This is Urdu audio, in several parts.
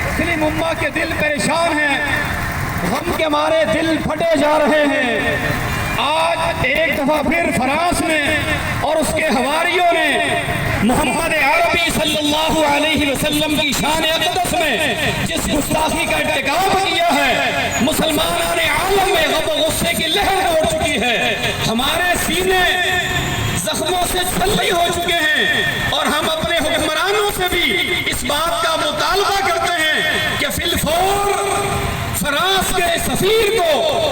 مسلم امہ کے دل پریشان ہیں، غم کے مارے دل پھٹے جا رہے ہیں۔ آج ایک دفعہ پھر فرانس میں اور اس کے حواریوں نے محمد عربی صلی اللہ علیہ وسلم کی شان اقدس میں جس گستاخی کا ارتکاب کیا ہے، مسلمانان عالم میں غم و غصے کی لہر دوڑ چکی ہے۔ ہمارے سینے زخموں سے چھلنی ہو چکے ہیں اور ہم اپنے حکمرانوں سے بھی اس بات کا مطالبہ کرتے ہیں کہ فی الفور فرانس کے سفیر کو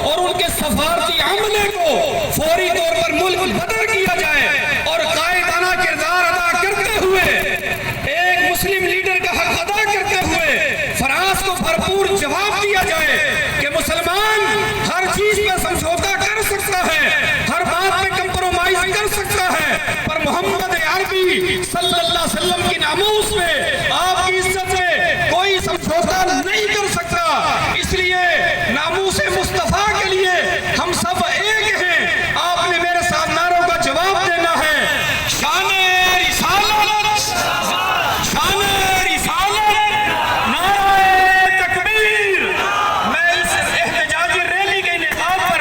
اور ان کے سفارتی عملے کو فوری طور پر ملک بدر کیا جائے اور قائدانہ کردار ادا کرتے ہوئے، ایک مسلم لیڈر کا حق ادا کرتے ہوئے فرانس کو بھرپور جواب دیا جائے کہ مسلمان ہر چیز پہ سمجھوتا کر سکتا ہے، ہر بات پہ کمپرومائز کر سکتا ہے، پر محمد عربی صلی اللہ علیہ وسلم کی ناموس میں، آپ کی عزت میں کوئی سمجھوتا نہیں کر سکتا۔ اس لیے ناموس مصطفیٰ کے لیے ہم سب ایک ہیں۔ آپ نے میرے ساتھ نعروں کا جواب دینا ہے۔ شان رسالت، شان رسالت، نعرہ تکبیر۔ میں اس احتجاجی ریلی کے انعقاد پر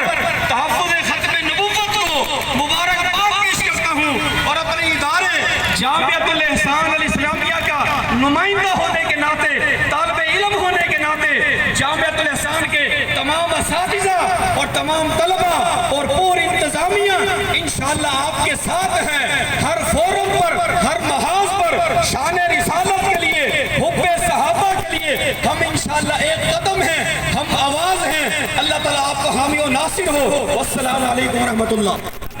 تحفظ ختم نبوت کو مبارکباد پیش کرتا ہوں اور اپنے ادارے جامعۃ الاحسان الاسلامیہ کا نمائندہ ہونے کے ناطے، طالب علم ہونے کے ناطے، جامعۃ الاحسان کے تمام اساتذہ اور تمام طلبہ اور پوری انتظامیہ انشاءاللہ آپ کے ساتھ ہیں۔ ہر فورم پر، ہر محاذ پر شان رسالت کے لیے، حب صحابہ کے لیے ہم انشاءاللہ ایک قدم ہیں، ہم آواز ہیں۔ اللہ تعالیٰ آپ کا حامی و ناصر ہو۔ والسلام علیکم ورحمۃ اللہ۔